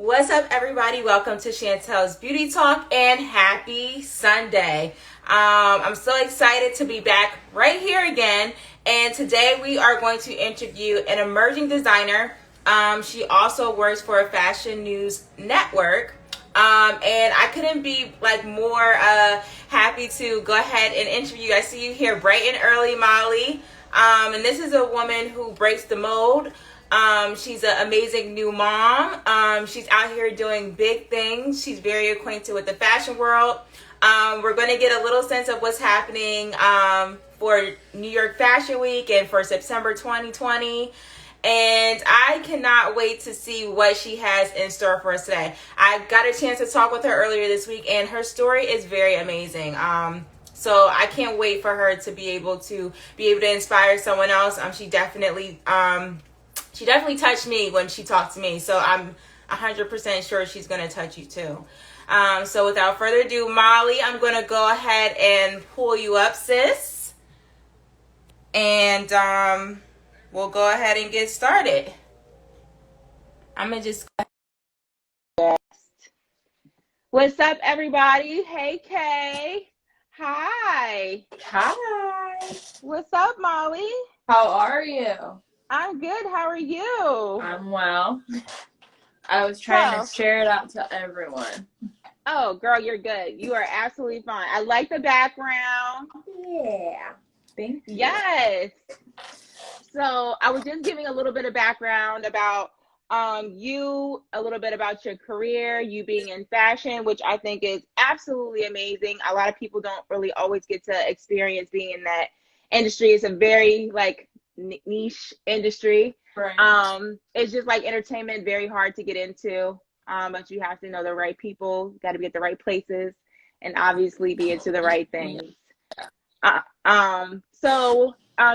What's up, everybody? Welcome to Chantel's Beauty Talk and happy Sunday. I'm so excited to be back right here again. And today we are going to interview an emerging designer. She also works for a fashion news network. And I couldn't be more happy to go ahead and interview you. I see you here bright and early, Molly. And this is a woman who breaks the mold. She's an amazing new mom. She's out here doing big things. She's very acquainted with the fashion world. We're going to get a little sense of what's happening for New York Fashion Week and for September 2020. And I cannot wait to see what she has in store for us today. I got a chance to talk with her earlier this week, and her story is very amazing. So I can't wait for her to be able to inspire someone else. She definitely touched me when she talked to me. So I'm 100% sure she's going to touch you too. So without further ado, Molly, I'm going to go ahead and pull you up, sis. And we'll go ahead and get started. I'm going to just... What's up, everybody? Hey, Kay. Hi. Hi. What's up, Molly? How are you? I'm good. How are you? I'm well. I was trying to share it out to everyone. Oh, girl, you're good. You are absolutely fine. I like the background. Yeah. Thank you. Yes. So I was just giving a little bit of background about you, a little bit about your career, you being in fashion, which I think is absolutely amazing. A lot of people don't really always get to experience being in that industry. It's a very niche industry. Right. It's just like entertainment, very hard to get into. But you have to know the right people, you got to be at the right places, and obviously be into the right things. Do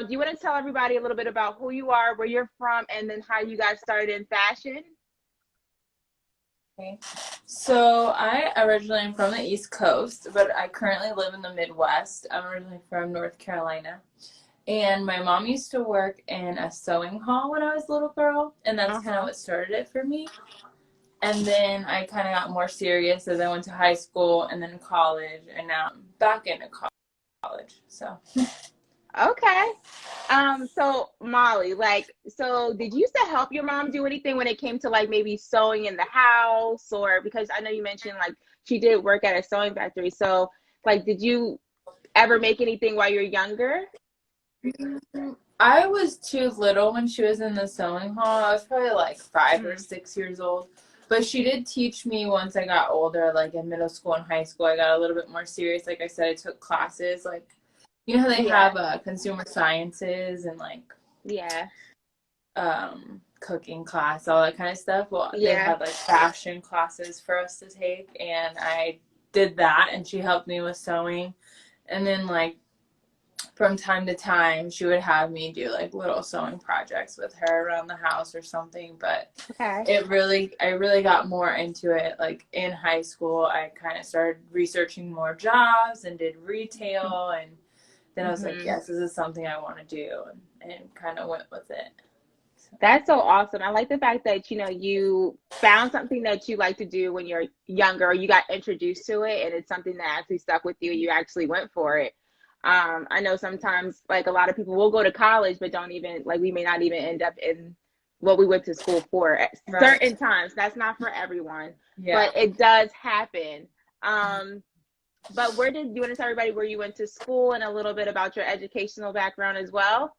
you want to tell everybody a little bit about who you are, where you're from, and then how you got started in fashion? Okay. So I originally am from the East Coast, but I currently live in the Midwest. I'm originally from North Carolina. And my mom used to work in a sewing hall when I was a little girl, and that's kind of what started it for me. And then I kind of got more serious as I went to high school and then college, and now I'm back into college. So. Okay. So Molly, so did you used to help your mom do anything when it came to maybe sewing in the house, or because I know you mentioned she did work at a sewing factory. So did you ever make anything while you're younger? I was too little when she was in the sewing hall. I was probably 5 or 6 years old. But she did teach me once I got older, in middle school and high school. I got a little bit more serious. Like I said, I took classes. You know how they have consumer sciences and cooking class, all that kind of stuff? Well, they had fashion classes for us to take. And I did that, and she helped me with sewing. And then from time to time, she would have me do little sewing projects with her around the house or something. But I really got more into it. In high school, I kind of started researching more jobs and did retail. And then I was yes, this is something I want to do, and kind of went with it. So. That's so awesome. I like the fact that, you found something that you like to do when you're younger, you got introduced to it, and it's something that actually stuck with you. You actually went for it. I know sometimes a lot of people will go to college but don't even we may not even end up in what we went to school for at certain times. That's not for everyone, but it does happen. But do you want to tell everybody where you went to school and a little bit about your educational background as well?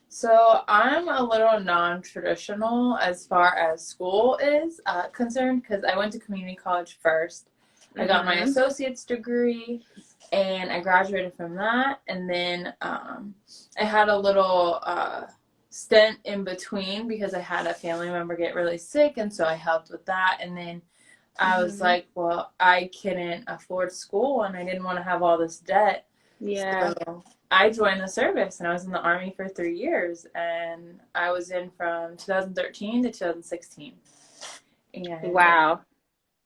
So I'm a little non-traditional as far as school is concerned, because I went to community college first. I got my associate's degree, and I graduated from that. And then I had a little stint in between because I had a family member get really sick, and so I helped with that. And then I was well, I couldn't afford school, and I didn't want to have all this debt. Yeah. So I joined the service, and I was in the Army for 3 years, and I was in from 2013 to 2016. And wow.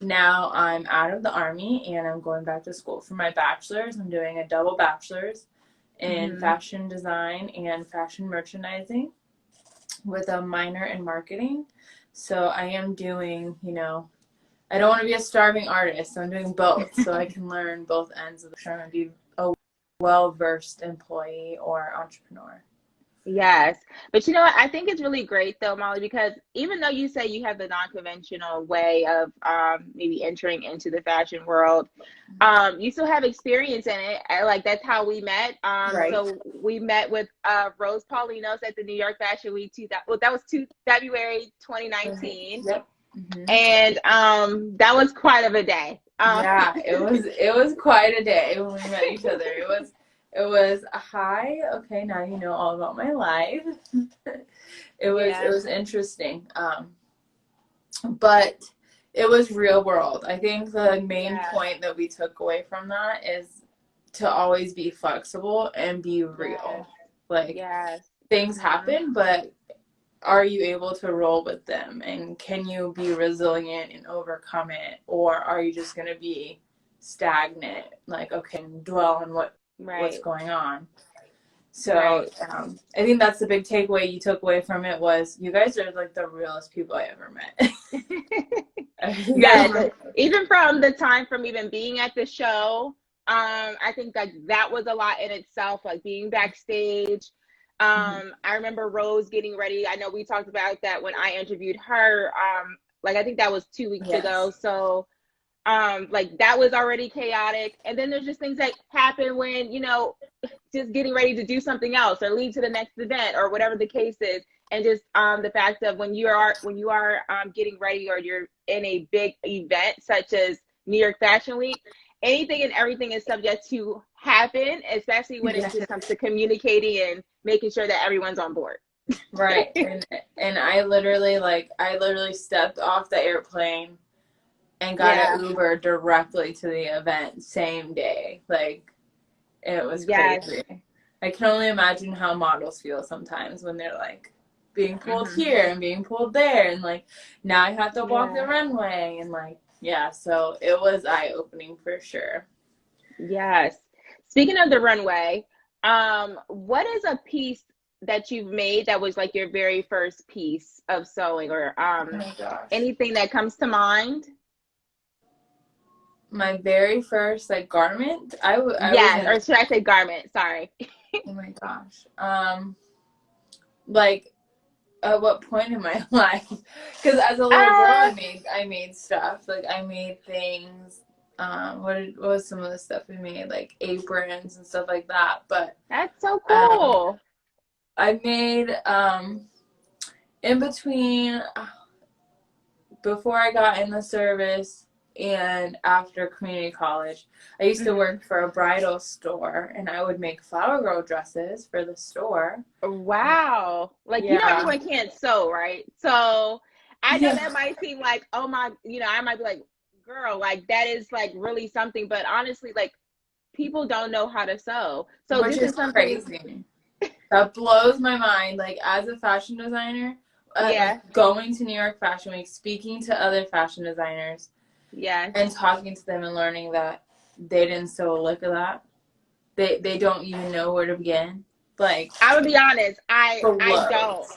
Now I'm out of the Army, and I'm going back to school for my bachelor's. I'm doing a double bachelor's in fashion design and fashion merchandising with a minor in marketing. So I am doing, you know, I don't want to be a starving artist, so I'm doing both so I can learn both ends of the trying to be a well-versed employee or entrepreneur. Yes. But you know what? I think it's really great though, Molly, because even though you say you have the non-conventional way of maybe entering into the fashion world, you still have experience in it. Like that's how we met. Right. So we met with Rose Paulinos at the New York Fashion Week well, that was February 2019. Yep. Mm-hmm. And that was quite of a day. Yeah, it was quite a day when we met each other. It was hi, okay, now you know all about my life. It was interesting. But it was real world. I think the main point that we took away from that is to always be flexible and be real. Like things happen, but are you able to roll with them, and can you be resilient and overcome it, or are you just going to be stagnant, like okay, dwell on what's going on? So I think that's the big takeaway you took away from it, was you guys are like the realest people I ever met. Yes, even from the time from even being at the show, I think like that was a lot in itself, like being backstage. I remember Rose getting ready. I know we talked about that when I interviewed her. Like I think that was 2 weeks ago. So like that was already chaotic. And then there's just things that happen when, you know, just getting ready to do something else or lead to the next event or whatever the case is. And just the fact of when you are getting ready or you're in a big event such as New York Fashion Week, anything and everything is subject to happen, especially when it just comes to communicating and making sure that everyone's on board. Right. And I literally stepped off the airplane and got an Uber directly to the event same day. Like it was crazy. I can only imagine how models feel sometimes when they're like being pulled here and being pulled there, and like now I have to walk the runway, and like so it was eye-opening for sure. Yes. Speaking of the runway, what is a piece that you've made that was like your very first piece of sewing, or anything that comes to mind? My very first like garment, or should I say garment? Sorry. Oh my gosh. Like at what point in my life? Because as a little girl, I made stuff. Like I made things. What was some of the stuff we made? Like aprons and stuff like that. But that's so cool. I made in between before I got in the service and after community college, I used to work for a bridal store, and I would make flower girl dresses for the store. Wow. Like, you know, everyone can't sew, right? So I know that might seem like, oh my, you know, I might be like, girl, like that is like really something, but honestly, like people don't know how to sew. So which this is something crazy. That blows my mind. Like as a fashion designer, like, going to New York Fashion Week, speaking to other fashion designers, and talking to them and learning that they didn't sew a lick of that. They don't even know where to begin. Like I would be honest, I don't.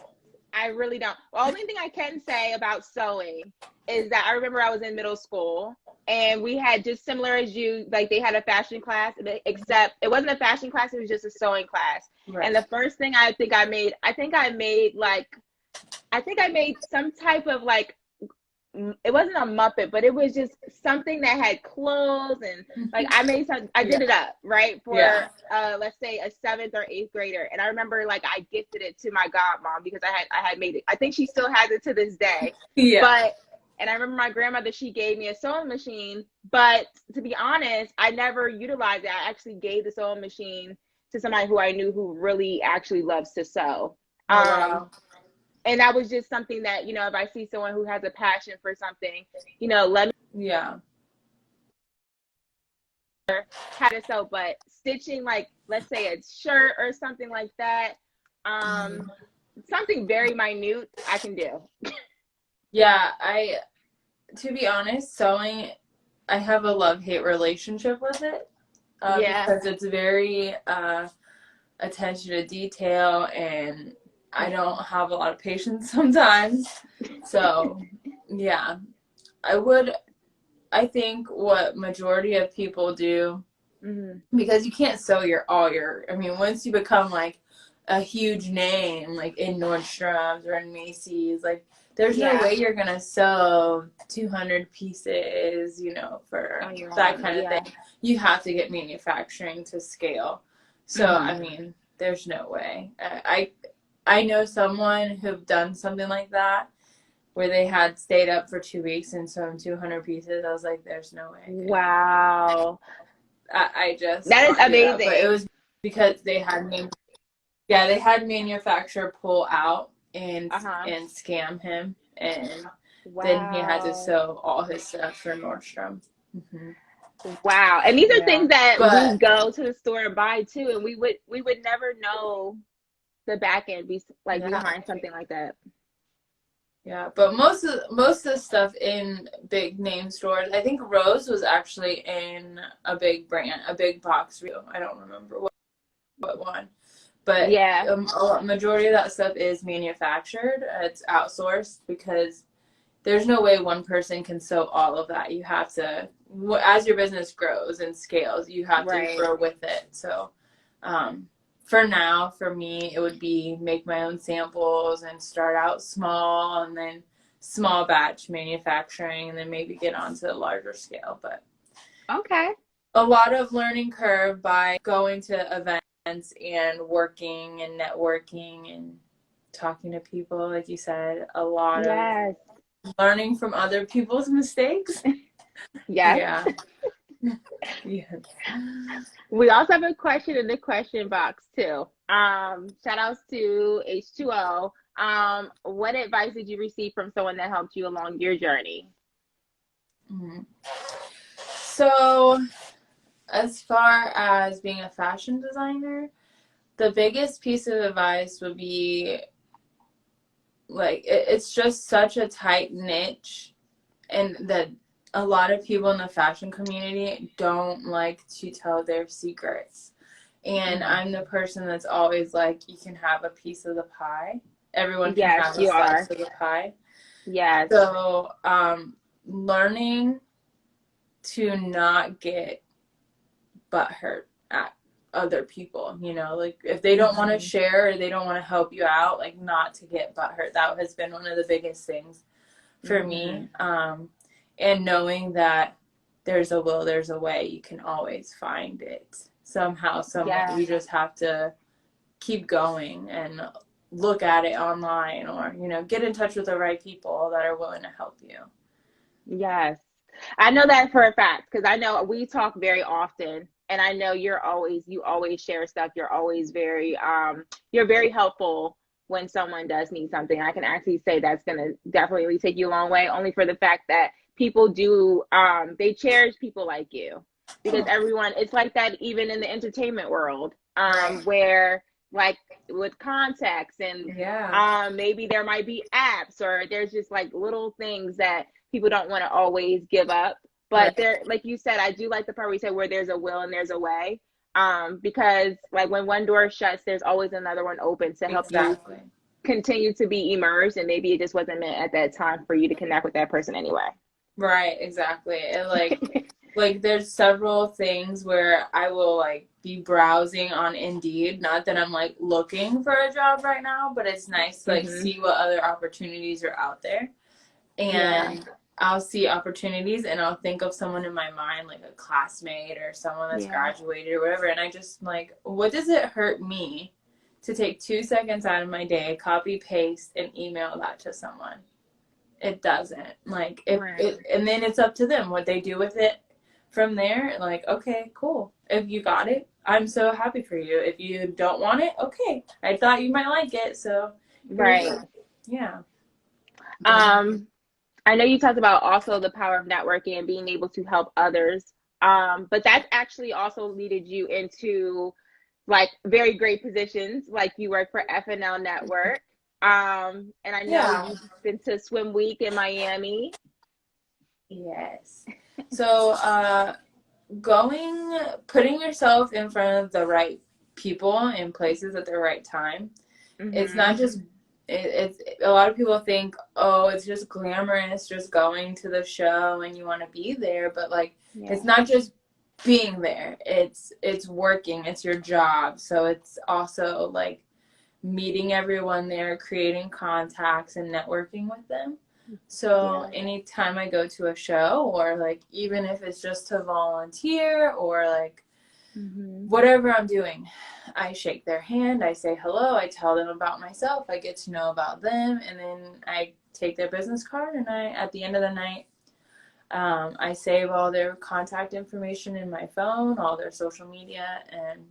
I really don't. The only thing I can say about sewing is that I remember I was in middle school and we had, just similar as you, like they had a fashion class, except it wasn't a fashion class, it was just a sewing class. Right. And the first thing I made some type of like, it wasn't a Muppet, but it was just something that had clothes, and like I did it up, right? For let's say a 7th or 8th grader. And I remember like I gifted it to my godmom because I had made it. I think she still has it to this day. And I remember my grandmother, she gave me a sewing machine, but to be honest, I never utilized it. I actually gave the sewing machine to somebody who I knew who really actually loves to sew. Wow. And that was just something that, you know, if I see someone who has a passion for something, you know, let me how to sew. But stitching, like, let's say a shirt or something like that, something very minute, I can do. To be honest, sewing, I have a love-hate relationship with it. Because it's very attention to detail, and I don't have a lot of patience sometimes. So, yeah, I think what majority of people do, because you can't sew I mean, once you become like a huge name, like in Nordstrom's or in Macy's, like there's no way you're going to sew 200 pieces, you know, for that kind of thing. You have to get manufacturing to scale. So, I mean, there's no way. I know someone who've done something like that, where they had stayed up for 2 weeks and sewn 200 pieces. I was like, there's no way. Wow. I just that is amazing. But it was because they had manufacturer pull out and scam him, and then he had to sew all his stuff for Nordstrom. Wow. And these are things that we go to the store and buy too, and we would never know the back end behind something like that. Yeah, but most of the stuff in big name stores, I think Rose was actually in a big brand, a big box review. I don't remember what one, but a majority of that stuff is manufactured. It's outsourced because there's no way one person can sew all of that. You have to, as your business grows and scales, you have to grow with it. So, for now, for me, it would be make my own samples and start out small, and then small batch manufacturing, and then maybe get onto a larger scale. But a lot of learning curve by going to events and working and networking and talking to people, like you said, a lot of learning from other people's mistakes. Yeah. We also have a question in the question box too. Shout outs to H2O. What advice did you receive from someone that helped you along your journey? So, as far as being a fashion designer, the biggest piece of advice would be it's just such a tight niche, and that a lot of people in the fashion community don't like to tell their secrets. And I'm the person that's always like, you can have a piece of the pie. Everyone can have a slice of the pie. Yes. So, learning to not get butthurt at other people, you know, like if they don't want to share or they don't want to help you out, like not to get butthurt. That has been one of the biggest things for me. And knowing that there's a will, there's a way, you can always find it somehow, somewhere. You just have to keep going and look at it online, or, you know, get in touch with the right people that are willing to help you. Yes. I know that for a fact, because I know we talk very often, and I know you always share stuff. You're always you're very helpful when someone does need something. I can actually say that's going to definitely take you a long way, only for the fact that people do, they cherish people like you, because everyone, it's like that even in the entertainment world, where like with contacts and maybe there might be apps, or there's just like little things that people don't want to always give up. But there, like you said, I do like the part where you said where there's a will and there's a way, because like when one door shuts, there's always another one open to help you continue to be immersed, and maybe it just wasn't meant at that time for you to connect with that person anyway. Right, exactly. And like there's several things where I will like be browsing on Indeed, not that I'm like looking for a job right now, but it's nice to like see what other opportunities are out there. And I'll see opportunities and I'll think of someone in my mind, like a classmate or someone that's graduated or whatever, and I just like, what does it hurt me to take 2 seconds out of my day, copy, paste, and email that to someone? It doesn't. Like, and then it's up to them what they do with it from there. Like, okay, cool. If you got it, I'm so happy for you. If you don't want it, okay. I thought you might like it, so. Yeah. I know you talked about also the power of networking and being able to help others. But that's actually also leaded you into like very great positions. Like you work for FNL Network. And I know you've been to Swim Week in Miami. Yes. So, putting yourself in front of the right people and places at the right time it's not just, it's a lot of people think, oh, it's just glamorous, just going to the show and you want to be there. But like, it's not just being there. It's working. It's your job. So it's also like meeting everyone there, creating contacts and networking with them. So anytime I go to a show, or like even if it's just to volunteer or like whatever I'm doing, I shake their hand, I say hello, I tell them about myself, I get to know about them, and then I take their business card, and at the end of the night, I save all their contact information in my phone, all their social media, and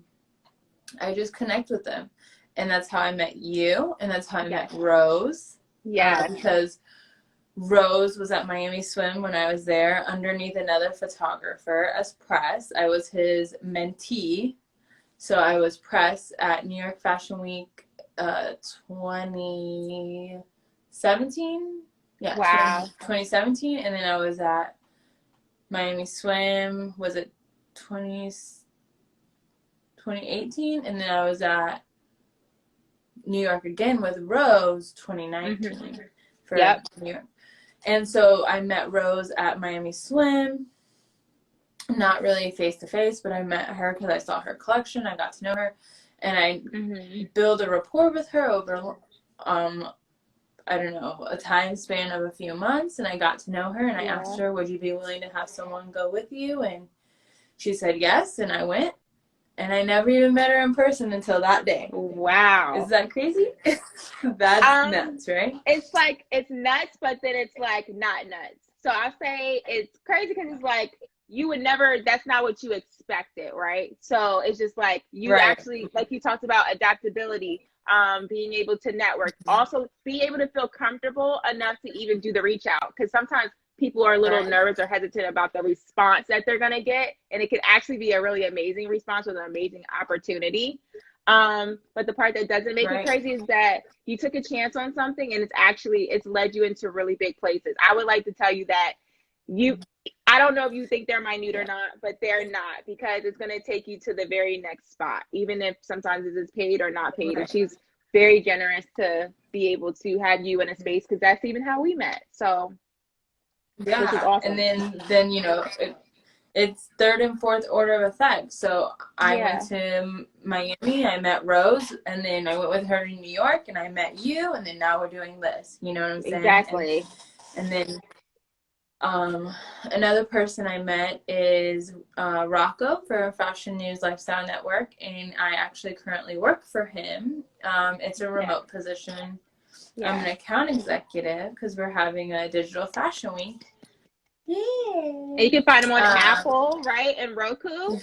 I just connect with them. And that's how I met you, and that's how I met Rose. Because Rose was at Miami Swim when I was there underneath another photographer as press. I was his mentee. So I was press at New York Fashion Week 2017. Yeah, wow. 2017. And then I was at Miami Swim, was it 2018? And then I was at New York again with Rose 2019 for New York. And so I met Rose at Miami Swim, not really face to face, but I met her because I saw her collection. I got to know her, and I built a rapport with her over, I don't know, a time span of a few months. And I got to know her, and I asked her, would you be willing to have someone go with you? And she said yes, and I went. And I never even met her in person until that day. Wow. Is that crazy? That's nuts, right? It's like, it's nuts, but then it's like not nuts. So I'll say it's crazy because it's like, you would never, that's not what you expected, right? So it's just like, you actually, like you talked about adaptability, being able to network, also be able to feel comfortable enough to even do the reach out. Because sometimes people are a little nervous or hesitant about the response that they're going to get. And it could actually be a really amazing response with an amazing opportunity. But the part that doesn't make it crazy is that you took a chance on something and it's led you into really big places. I would like to tell you that I don't know if you think they're minute or not, but they're not, because it's going to take you to the very next spot, even if sometimes it is paid or not paid. And she's very generous to be able to have you in a space, because that's even how we met. So yeah, which is awesome. And then you know, it's third and fourth order of effect. So I went to Miami, I met Rose, and then I went with her to New York, and I met you, and then now we're doing this. You know what I'm saying? Exactly. And then another person I met is Rocco for Fashion News Lifestyle Network, and I actually currently work for him. It's a remote position. I'm an account executive because we're having a digital fashion week. Yeah. And you can find them on Apple, right? And Roku.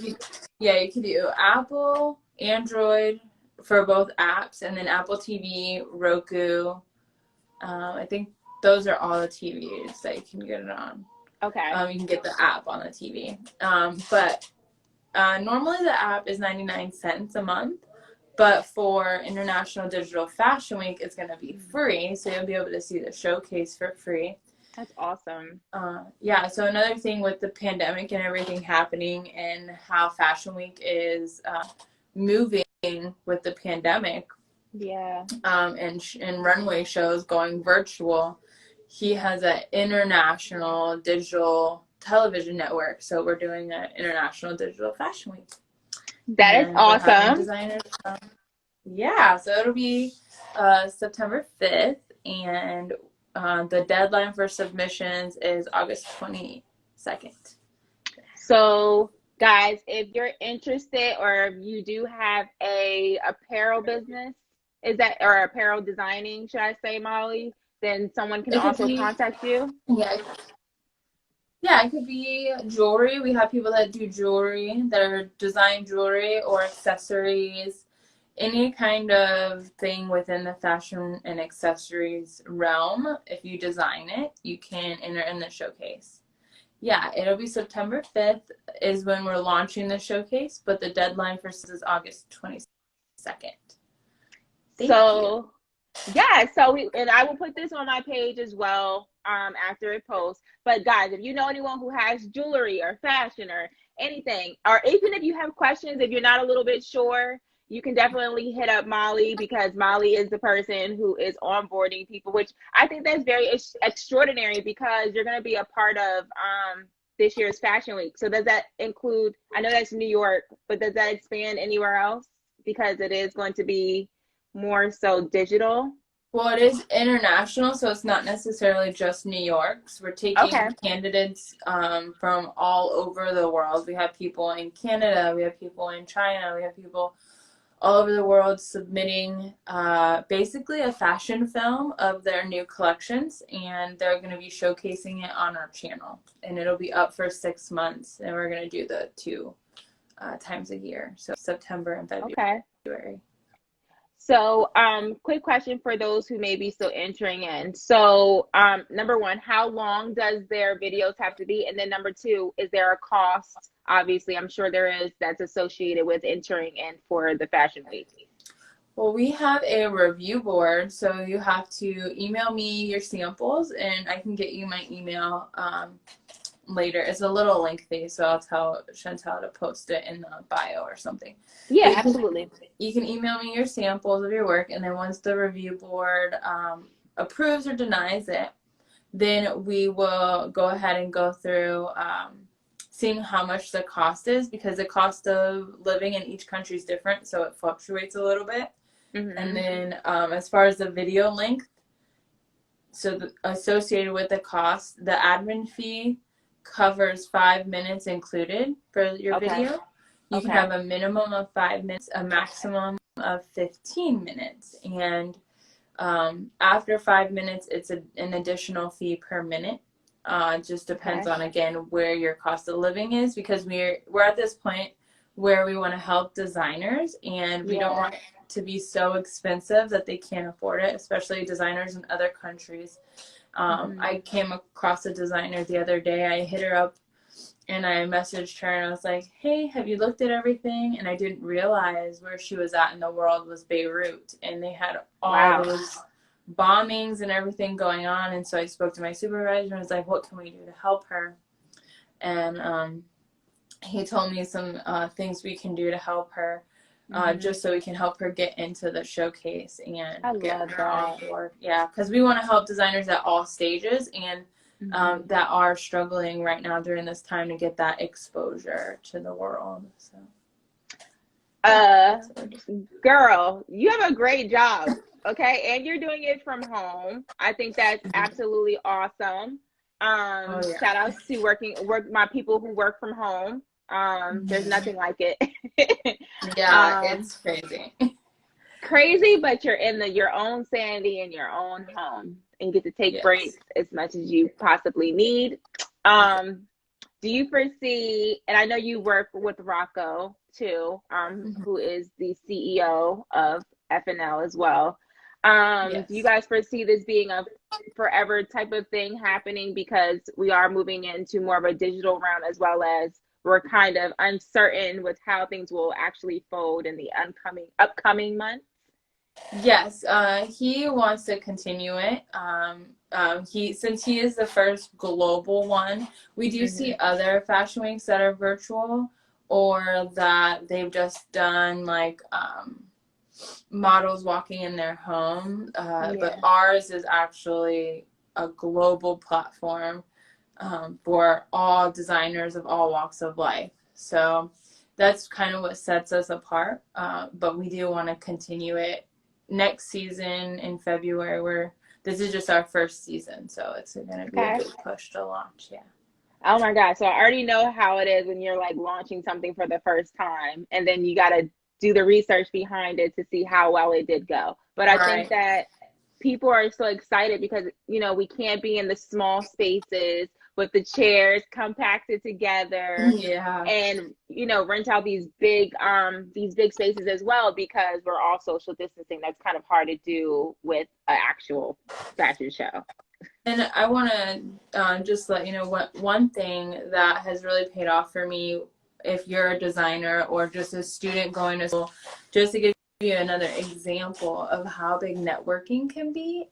Yeah, you can do Apple, Android for both apps, and then Apple TV, Roku. I think those are all the TVs that you can get it on. Okay. You can get the app on the TV. But normally the app is 99 cents a month. But for International Digital Fashion Week, it's going to be free. So you'll be able to see the showcase for free. That's awesome. Yeah. So another thing with the pandemic and everything happening and how Fashion Week is moving with the pandemic. Yeah. And runway shows going virtual. He has an international digital television network. So we're doing an International Digital Fashion Week. That is awesome. Designers, yeah, so it'll be September 5th, and the deadline for submissions is August 22nd. So, guys, if you're interested, or if you do have a apparel business, or apparel designing, should I say, Molly, then someone can also contact you? Yeah, it could be jewelry. We have people that do jewelry, that are design jewelry or accessories. Any kind of thing within the fashion and accessories realm. If you design it, you can enter in the showcase. Yeah, it'll be September 5th is when we're launching the showcase, but the deadline for this is August 22nd. Thank you. Yeah, and I will put this on my page as well after it posts. But guys, if you know anyone who has jewelry or fashion or anything, or even if you have questions, if you're not a little bit sure, you can definitely hit up Molly, because Molly is the person who is onboarding people, which I think that's very extraordinary, because you're going to be a part of this year's Fashion Week. So does that include, I know that's New York, but does that expand anywhere else? Because it is going to be more so digital. Well, it is international, so it's not necessarily just New York. So we're taking candidates from all over the world. We have people in Canada, we have people in China, we have people all over the world submitting basically a fashion film of their new collections, and they're going to be showcasing it on our channel. And it'll be up for 6 months, and we're going to do the 2 times a year, so September and February. Okay. So, quick question for those who may be still entering in. So, number one, how long does their videos have to be? And then number two, is there a cost? Obviously, I'm sure there is, that's associated with entering in for the Fashion Week. Well, we have a review board, so you have to email me your samples, and I can get you my email later. It's a little lengthy, so I'll tell Chantel to post it in the bio or something. Yeah, absolutely. You can email me your samples of your work, and then once the review board approves or denies it, then we will go ahead and go through seeing how much the cost is, because the cost of living in each country is different, so it fluctuates a little bit. Mm-hmm. And then as far as the video length, so associated with the cost, the admin fee covers 5 minutes included for your video. You can have a minimum of 5 minutes, a maximum of 15 minutes. And after 5 minutes, it's an additional fee per minute. It just depends on, again, where your cost of living is, because we're at this point where we want to help designers, and we don't want it to be so expensive that they can't afford it, especially designers in other countries. I came across a designer the other day. I hit her up and I messaged her and I was like, hey, have you looked at everything? And I didn't realize where she was at in the world was Beirut, and they had all those bombings and everything going on. And so I spoke to my supervisor and was like, what can we do to help her? And he told me some things we can do to help her, just so we can help her get into the showcase and get her on board. Yeah, because we want to help designers at all stages, and that are struggling right now during this time to get that exposure to the world. So, girl, you have a great job. Okay, and you're doing it from home. I think that's absolutely awesome. Shout out to my people who work from home. There's nothing like it. It's crazy. Crazy, but you're in your own sanity in your own home, and you get to take breaks as much as you possibly need. Do you foresee, and I know you work with Rocco too, who is the CEO of FNL as well. Do you guys foresee this being a forever type of thing happening, because we are moving into more of a digital round, as well as we're kind of uncertain with how things will actually fold in the upcoming months? Yes, he wants to continue it. Since he is the first global one, we do see other fashion weeks that are virtual, or that they've just done like models walking in their home. But ours is actually a global platform for all designers of all walks of life. So that's kind of what sets us apart. But we do want to continue it next season in February, where this is just our first season. So it's going to be a big push to launch. Yeah. Oh my God. So I already know how it is when you're like launching something for the first time, and then you got to do the research behind it to see how well it did go. But I think that people are so excited because, we can't be in the small spaces with the chairs compacted together and, rent out these big spaces as well, because we're all social distancing. That's kind of hard to do with an actual fashion show. And I want to just let you know one thing that has really paid off for me, if you're a designer or just a student going to school, just to give you another example of how big networking can be.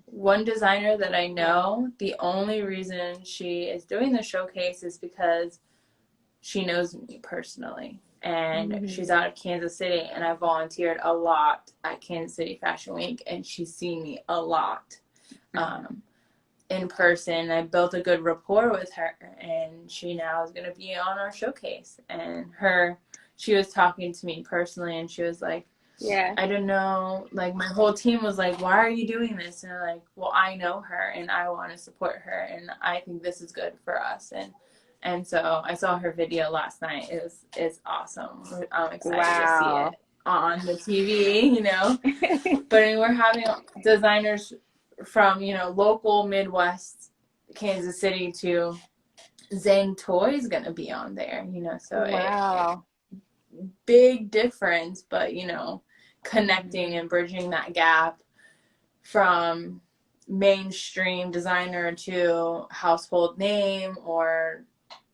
One designer that I know, the only reason she is doing the showcase is because she knows me personally. and she's out of Kansas City, and I volunteered a lot at Kansas City Fashion Week, and she's seen me a lot in person. I built a good rapport with her, and she now is going to be on our showcase. And she was talking to me personally, and she was like, I don't know, like my whole team was like, why are you doing this? And I'm like, well, I know her and I want to support her, and I think this is good for us. And so I saw her video last night. It's awesome. I'm excited to see it on the TV, you know. But we're having designers from, you know, local Midwest Kansas City to Zang Toy's going to be on there, you know. So big difference, but, you know, connecting and bridging that gap from mainstream designer to household name or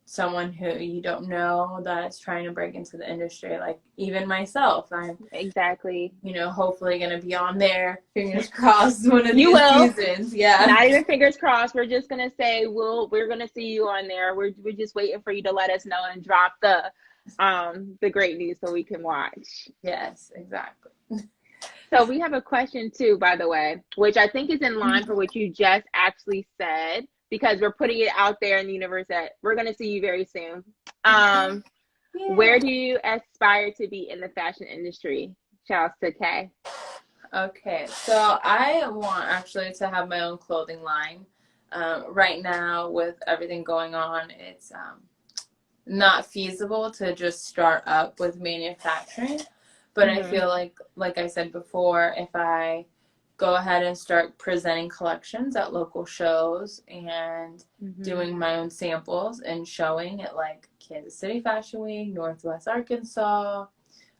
someone who you don't know that's trying to break into the industry. Like even myself, I'm you know, hopefully gonna be on there, fingers crossed, one of these seasons. Not even fingers crossed, we're just gonna say we're gonna see you on there. We're just waiting for you to let us know and drop the great news so we can watch. Yes, exactly. So we have a question too, by the way, which I think is in line for what you just actually said, because we're putting it out there in the universe that we're going to see you very soon. Where do you aspire to be in the fashion industry? Shouts to Kay. Okay, so I want actually to have my own clothing line. Right now, with everything going on, it's not feasible to just start up with manufacturing. But I feel like I said before, if I go ahead and start presenting collections at local shows and doing my own samples and showing at like Kansas City Fashion Week, Northwest Arkansas,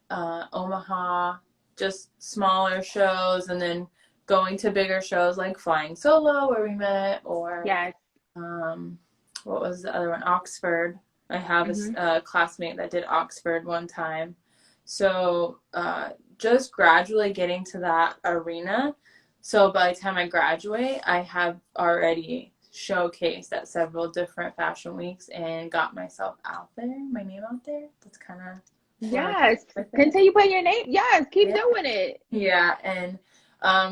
Omaha, just smaller shows, and then going to bigger shows like Flying Solo where we met, or what was the other one? Oxford. I have a classmate that did Oxford one time. So just gradually getting to that arena. So by the time I graduate, I have already showcased at several different fashion weeks and got myself out there, my name out there. That's kind of Continue putting your name. Yes, keep doing it. Yeah, and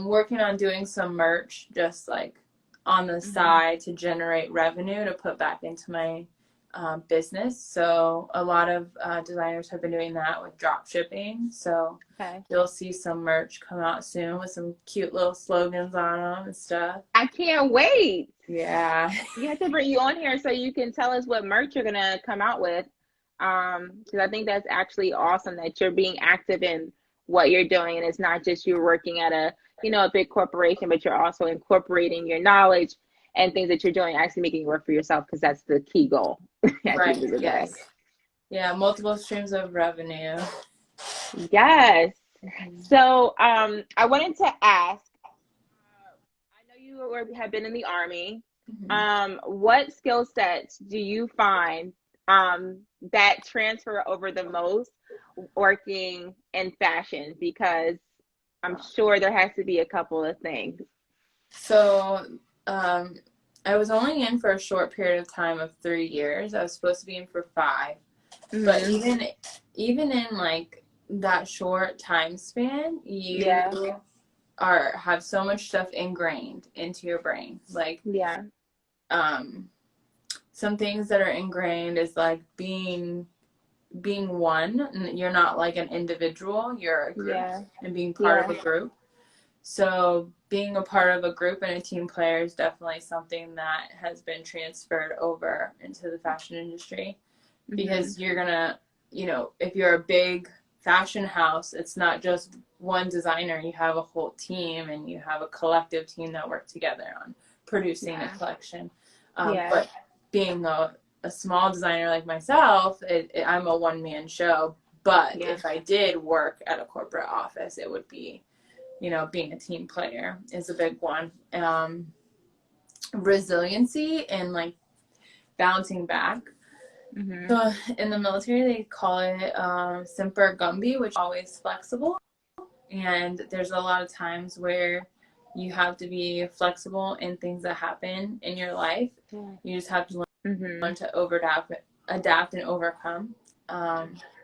working on doing some merch just like on the side to generate revenue to put back into my business. So a lot of designers have been doing that with drop shipping. So you'll see some merch come out soon with some cute little slogans on them and stuff. I can't wait. Yeah. You have to bring you on here so you can tell us what merch you're gonna come out with. Because I think that's actually awesome that you're being active in what you're doing, and it's not just you're working at a big corporation, but you're also incorporating your knowledge and things that you're doing, actually making it work for yourself, because that's the key goal. Right. Yes. Yeah. Multiple streams of revenue. Yes. So I wanted to ask, I know you have been in the Army. What skill sets do you find that transfer over the most working in fashion? Because I'm sure there has to be a couple of things. So I was only in for a short period of time of 3 years. I was supposed to be in for 5. But even in like that short time span, you have so much stuff ingrained into your brain. Like some things that are ingrained is like being one. You're not like an individual, you're a group, and being part of a group. So being a part of a group and a team player is definitely something that has been transferred over into the fashion industry, because you're gonna, if you're a big fashion house, it's not just one designer. You have a whole team, and you have a collective team that work together on producing a collection. But being a small designer like myself, I'm a one-man show. But if I did work at a corporate office, it would be, being a team player is a big one. Resiliency and like bouncing back. So in the military, they call it Semper Gumby, which is always flexible. And there's a lot of times where you have to be flexible in things that happen in your life. You just have to learn to adapt and overcome.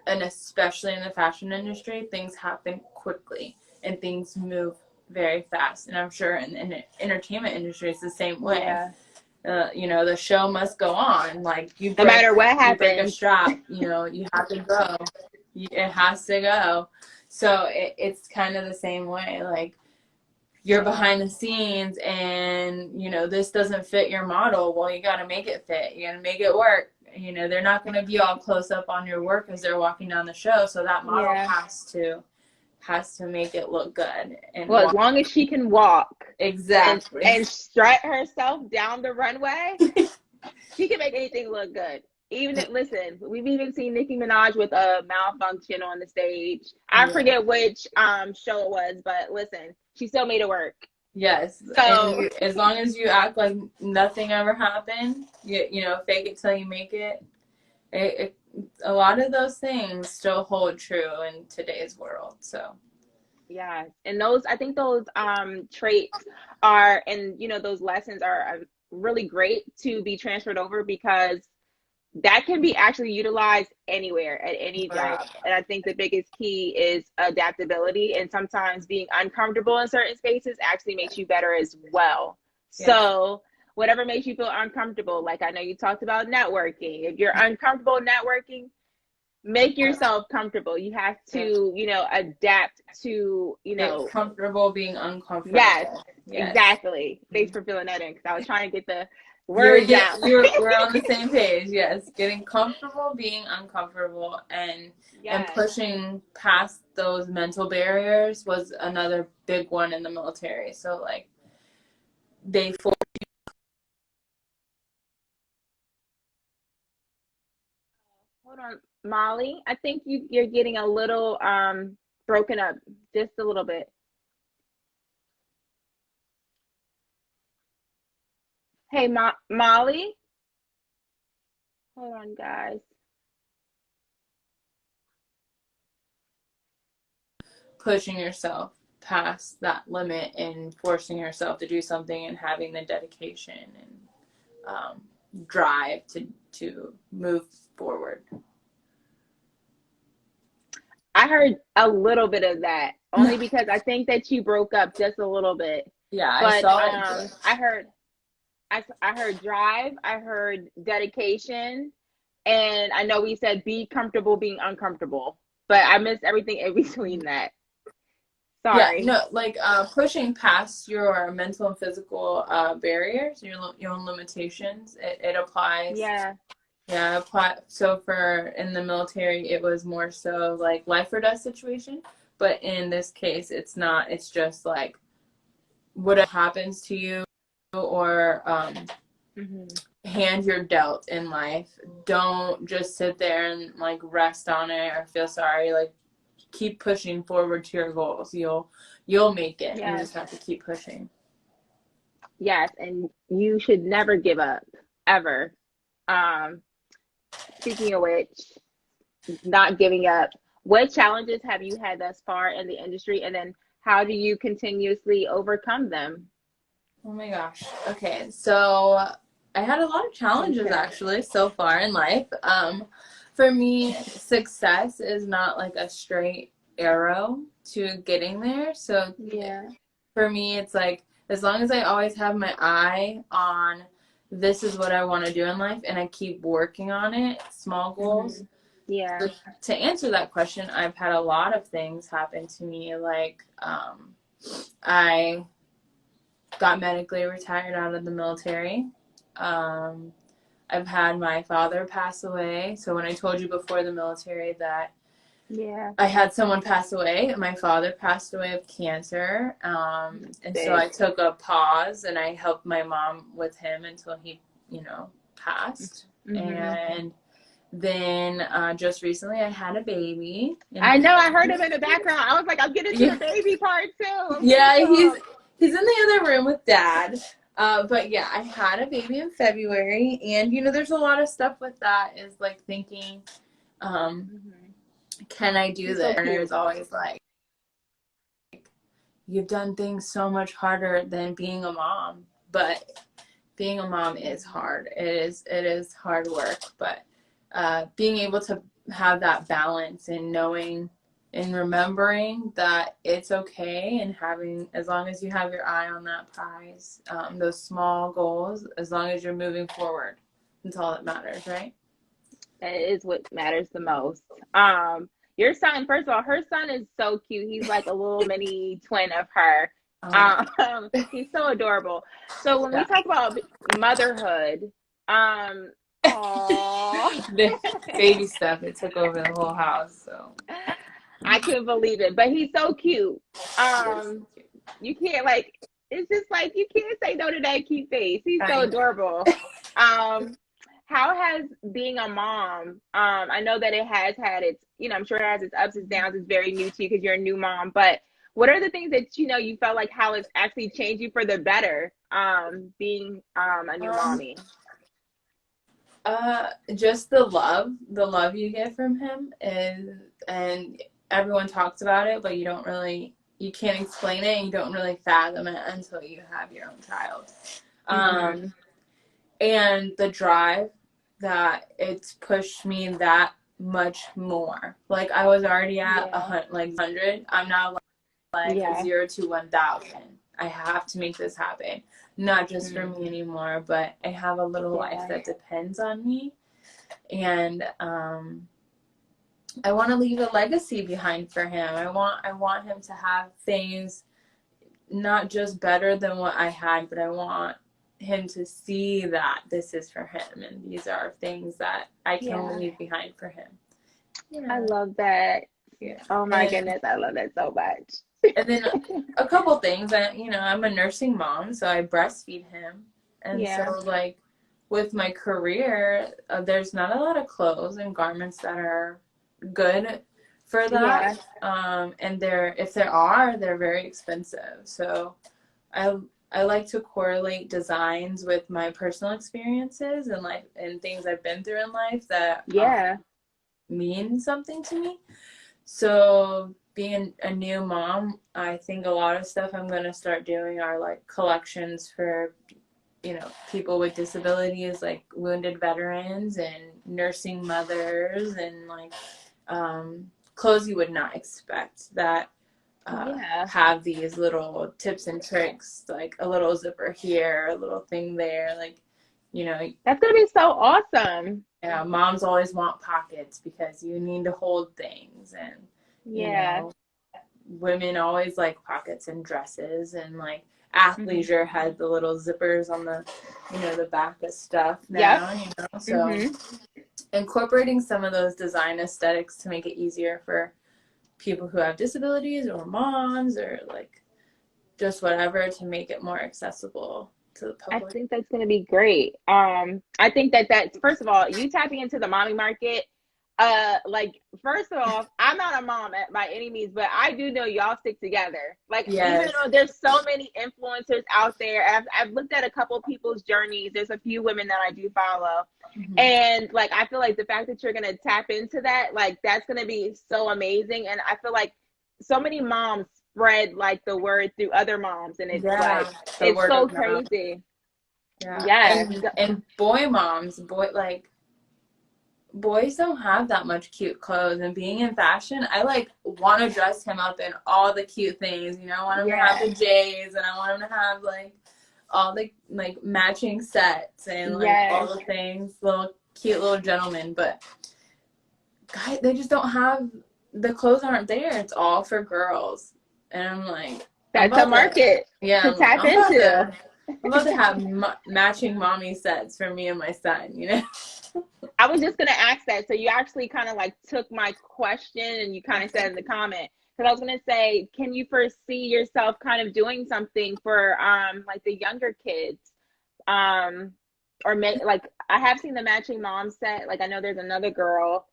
and especially in the fashion industry, things happen quickly and things move very fast. And I'm sure in the entertainment industry, it's the same way. Yeah. You know, the show must go on. Like No matter what you break a happens. strap, you know, you have to go. It has to go. So it's kind of the same way. Like, you're behind the scenes and, you know, this doesn't fit your model. Well, you got to make it fit. You got to make it work. You know, they're not going to be all close up on your work as they're walking down the show. So that model has to make it look good. And well, as long as she can walk exactly and strut herself down the runway, she can make anything look good. Even if, listen, we've even seen Nicki Minaj with a malfunction on the stage. I forget which show it was, but listen, she still made it work. Yes. So and as long as you act like nothing ever happened, you know, fake it till you make it. A lot of those things still hold true in today's world. So yeah, and those, I think those traits are, and you know, those lessons are really great to be transferred over, because that can be actually utilized anywhere at any job. And I think the biggest key is adaptability, and sometimes being uncomfortable in certain spaces actually makes you better as well. Yeah. So whatever makes you feel uncomfortable, like I know you talked about networking. If you're uncomfortable networking, make yourself comfortable. You have to, you know, adapt to, you know, get comfortable being uncomfortable. Yes, exactly. Thanks for filling that in, because I was trying to get the words out. We're on the same page. Yes, getting comfortable being uncomfortable, and pushing past those mental barriers was another big one in the military. So like they force you. Hold on, Molly. I think you're getting a little broken up, just a little bit. Hey, Molly. Hold on, guys. Pushing yourself past that limit and forcing yourself to do something and having the dedication and drive to move forward. I heard a little bit of that, only because I think that you broke up just a little bit. Yeah, but I saw I heard drive, I heard dedication, and I know we said be comfortable being uncomfortable, but I missed everything in between that. Sorry. Yeah, no, like pushing past your mental and physical barriers, your own limitations. It applies. Yeah. Yeah, so for in the military, it was more so like life or death situation. But in this case, it's not. It's just like whatever happens to you, or hand you're dealt in life. Don't just sit there and like rest on it or feel sorry. Like, keep pushing forward to your goals. You'll make it. Yes. You just have to keep pushing. Yes, and you should never give up, ever. Speaking of which, not giving up, what challenges have you had thus far in the industry, and then how do you continuously overcome them? Oh my gosh. Okay, so I had a lot of challenges actually so far in life. For me, success is not like a straight arrow to getting there. So for me, it's like, as long as I always have my eye on this is what I want to do in life and I keep working on it, small goals. Yeah. So to answer that question, I've had a lot of things happen to me. Like, I got medically retired out of the military. I've had my father pass away. So when I told you before the military that I had someone pass away, my father passed away of cancer. And so I took a pause and I helped my mom with him until he, passed. And then just recently I had a baby. I know, I heard him in the background. I was like, I'll get into the baby part too. Yeah, he's in the other room with Dad. But yeah, I had a baby in February, and there's a lot of stuff with that, is like thinking, can I do this? And there's always like, you've done things so much harder than being a mom, but being a mom is hard. It is hard work, but being able to have that balance in knowing and remembering that it's okay, and having, as long as you have your eye on that prize, those small goals, as long as you're moving forward, that's all that matters, right? That is what matters the most. Your son, first of all, her son is so cute. He's like a little mini twin of her. He's so adorable. So when we talk about motherhood, the baby stuff, it took over the whole house, so I couldn't believe it. But he's so cute. You can't like, it's just like you can't say no to that cute face. He's so adorable. How has being a mom, I know that it has had its, you know, I'm sure it has its ups and downs. It's very new to you because you're a new mom, but what are the things that, you know, you felt like how it's actually changed you for the better, being a new mommy? Just the love you get from him is, and everyone talks about it, but you can't explain it, and you don't really fathom it until you have your own child. And the drive that it's pushed me that much more. Like, I was already at 100. I'm now like 0 to 1,000. I have to make this happen. Not just for me anymore, but I have a little life that depends on me. And I want to leave a legacy behind for him. I want him to have things not just better than what I had, but I want him to see that this is for him, and these are things that I can leave behind for him. I love that. Oh my goodness, I love that so much. And then a couple things, I'm a nursing mom, so I breastfeed him, and so like with my career, there's not a lot of clothes and garments that are good for that. And if there are, they're very expensive. So I like to correlate designs with my personal experiences and life and things I've been through in life that mean something to me. So being a new mom, I think a lot of stuff I'm going to start doing are like collections for, people with disabilities, like wounded veterans and nursing mothers, and like clothes you would not expect that have these little tips and tricks, like a little zipper here, a little thing there, like, that's gonna be so awesome. Yeah, moms always want pockets because you need to hold things, and women always like pockets in dresses, and like athleisure has the little zippers on the the back of stuff now. So incorporating some of those design aesthetics to make it easier for people who have disabilities or moms or like just whatever, to make it more accessible to the public. I think that's going to be great. I think that's, first of all, you tapping into the mommy market. Like, first of all, I'm not a mom by any means, but I do know y'all stick together. Like, even though there's so many influencers out there, I've looked at a couple people's journeys. There's a few women that I do follow. And like, I feel like the fact that you're going to tap into that, like, that's going to be so amazing. And I feel like so many moms spread like the word through other moms, and it's like, it's so crazy. And boy moms, boys don't have that much cute clothes, and being in fashion, I like want to dress him up in all the cute things. I want him to have the J's, and I want him to have like all the like matching sets and like all the things, cute little gentlemen. But guys, they just don't have, the clothes aren't there. It's all for girls, and I'm like, that's a market to tap into. I'm about to have matching mommy sets for me and my son, I was just going to ask that. So you actually kind of like took my question and you kind of said in the comment, because I was going to say, can you foresee yourself kind of doing something for like the younger kids? Or like, I have seen the matching mom set. Like, I know there's another girl,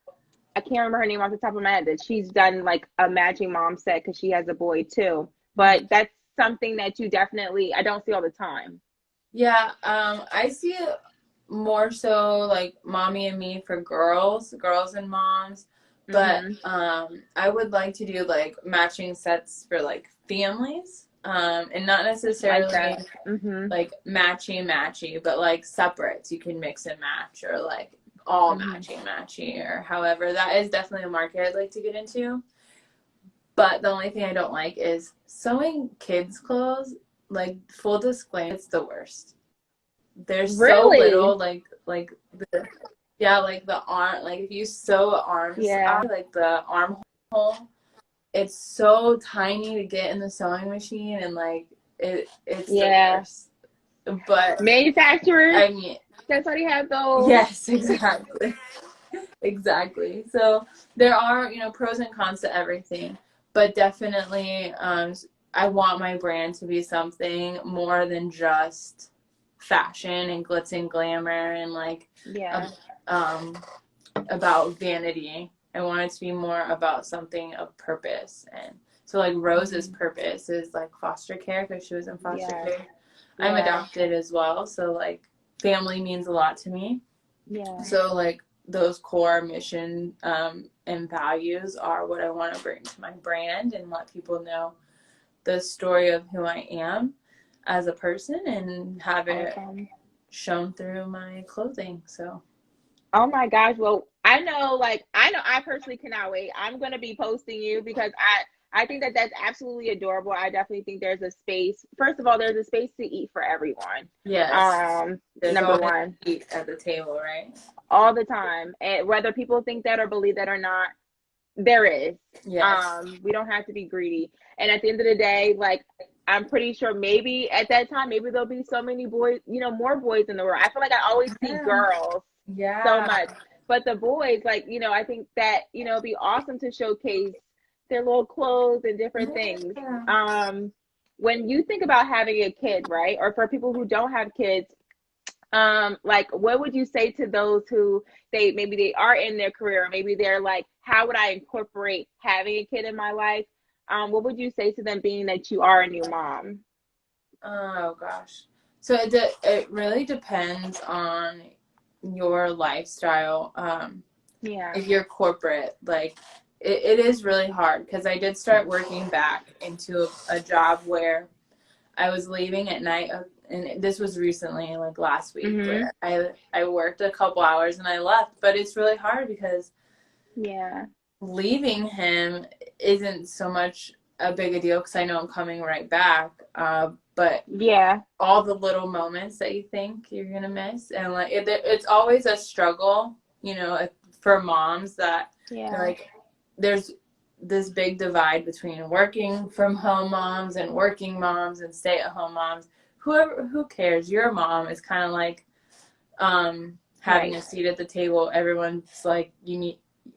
I can't remember her name off the top of my head, that she's done like a matching mom set because she has a boy too. But that's something that you definitely, I don't see all the time. Yeah, I see it more so like mommy and me for girls and moms. But I would like to do like matching sets for like families, and not necessarily like matchy, but like separates you can mix and match, or like all matchy, or however. That is definitely a market I'd like to get into. But the only thing I don't like is sewing kids' clothes. Like, full disclaimer, it's the worst. There's so little, like the, yeah, like the arm, like if you sew arms out, like the armhole, it's so tiny to get in the sewing machine, and like it's the worst. But manufacturers, I mean, that's why they have those. Yes, exactly. Exactly. So there are, pros and cons to everything, but definitely I want my brand to be something more than just fashion and glitz and glamour and like about vanity. I want it to be more about something of purpose. And so like Rose's purpose is like foster care, because she was in foster care. I'm adopted as well, so like family means a lot to me. So like those core mission and values are what I want to bring to my brand, and let people know the story of who I am as a person, and have it shown through my clothing. So oh my gosh, well, I know I personally cannot wait. I'm going to be posting you, because I think that that's absolutely adorable. I definitely think there's a space. First of all, there's a space to eat for everyone. Yes. There's number one, eat at the table, right? All the time. And whether people think that or believe that or not, there is. Yes. We don't have to be greedy. And at the end of the day, like, I'm pretty sure maybe at that time, maybe there'll be so many boys, more boys in the world. I feel like I always see girls so much. But the boys, like, I think that, it'd be awesome to showcase their little clothes and different things. When you think about having a kid, right? Or for people who don't have kids, like, what would you say to those who maybe they are in their career, or maybe they're like, how would I incorporate having a kid in my life? What would you say to them, being that you are a new mom? Oh gosh. So it really depends on your lifestyle. If you're corporate, like it is really hard, because I did start working back into a job where I was leaving at night, and this was recently, like last week, where I worked a couple hours and I left. But it's really hard, because leaving him isn't so much a big a deal, because I know I'm coming right back. But all the little moments that you think you're gonna miss, and like it's always a struggle, for moms, that like there's this big divide between working from home moms and working moms and stay at home moms. Who cares? Your mom is kind of like having a seat at the table. Everyone's like,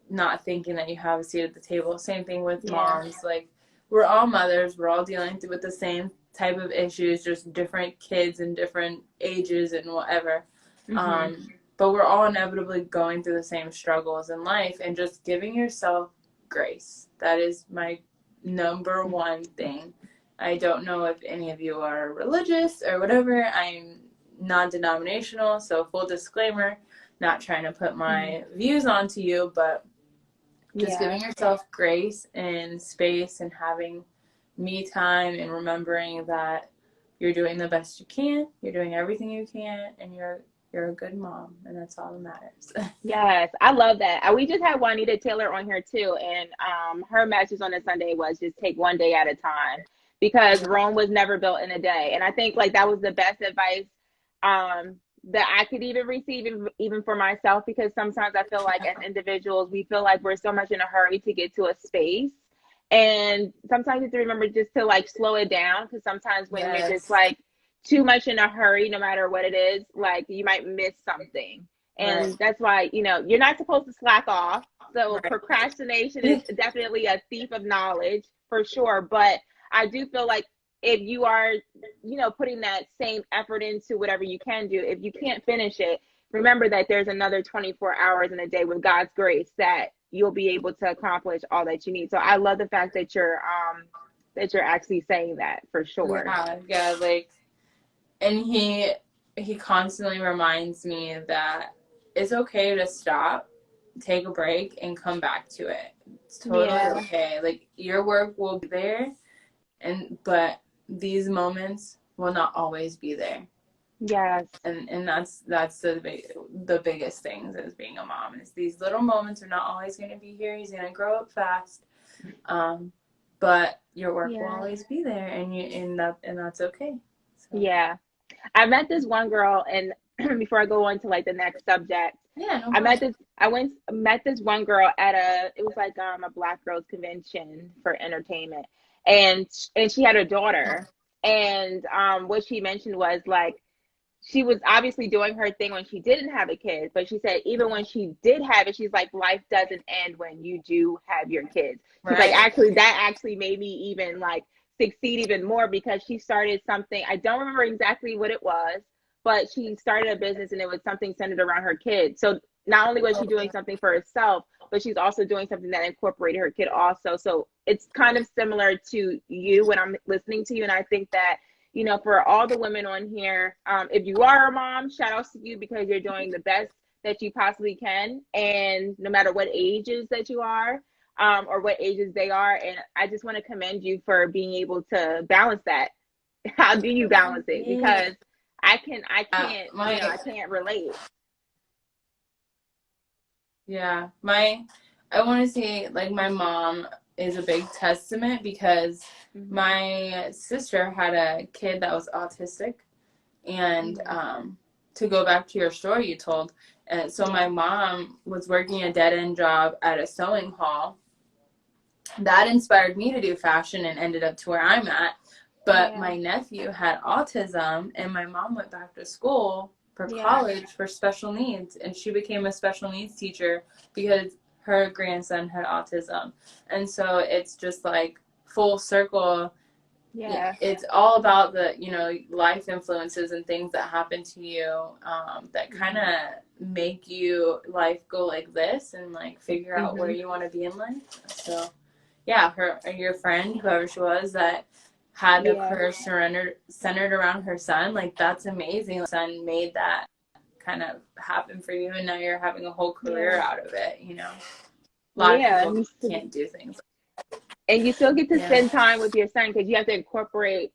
not thinking that you have a seat at the table. Same thing with moms. Like, we're all mothers. We're all dealing with the same type of issues, just different kids and different ages and whatever. But we're all inevitably going through the same struggles in life, and just giving yourself grace. That is my number one thing. I don't know if any of you are religious or whatever. I'm non-denominational, so full disclaimer, not trying to put my views onto you, but just giving yourself grace and space, and having me time, and remembering that you're doing the best you can, you're doing everything you can, and you're a good mom, and that's all that matters. Yes, I love that. We just had Juanita Taylor on here too, and her message on the Sunday was just take one day at a time, because Rome was never built in a day. And I think like that was the best advice that I could even receive, even for myself, because sometimes I feel like as individuals, we feel like we're so much in a hurry to get to a space. And sometimes you have to remember just to like slow it down, because sometimes when you're just like too much in a hurry, no matter what it is, like you might miss something. And that's why, you're not supposed to slack off. So procrastination is definitely a thief of knowledge, for sure. But I do feel like if you are, putting that same effort into whatever you can do, if you can't finish it, remember that there's another 24 hours in a day with God's grace that you'll be able to accomplish all that you need. So I love the fact that you're actually saying that, for sure. Yeah, like, and he constantly reminds me that it's okay to stop, take a break, and come back to it. It's totally okay. Like, your work will be there, but these moments will not always be there. Yes. And that's the biggest things as being a mom, is these little moments are not always going to be here. He's going to grow up fast, but your work will always be there, and that's okay. So. Yeah, I met this one girl, and before I go on to like the next subject, No I met this one girl at it was like a Black Girls Convention for entertainment, and she had a daughter, and what she mentioned was like, she was obviously doing her thing when she didn't have a kid, but she said even when she did have it, she's like, life doesn't end when you do have your kids. She's like, actually, that actually made me even like succeed even more, because she started something. I don't remember exactly what it was, but she started a business and it was something centered around her kids. So not only was she doing something for herself, but she's also doing something that incorporated her kid also. So it's kind of similar to you when I'm listening to you. And I think that, you know, for all the women on here, if you are a mom, shout outs to you, because you're doing the best that you possibly can. And no matter what ages that you are, or what ages they are. And I just want to commend you for being able to balance that. How do you balance it? Because I can't relate. Yeah, I want to say, like, my mom is a big testament, because my sister had a kid that was autistic, and to go back to your story you told, and so my mom was working a dead-end job at a sewing hall. That inspired me to do fashion and ended up to where I'm at. But my nephew had autism, and my mom went back to school for college for special needs, and she became a special needs teacher because her grandson had autism. And so it's just like full circle. It's all about the, you know, life influences and things that happen to you that kind of make you life go like this, and like figure out where you want to be in life. So yeah, your friend, whoever she was, that had a career centered around her son, like, that's amazing. Her son made that kind of happen for you, and now you're having a whole career out of it, you know. A lot of people can't do things. And you still get to spend time with your son, because you have to incorporate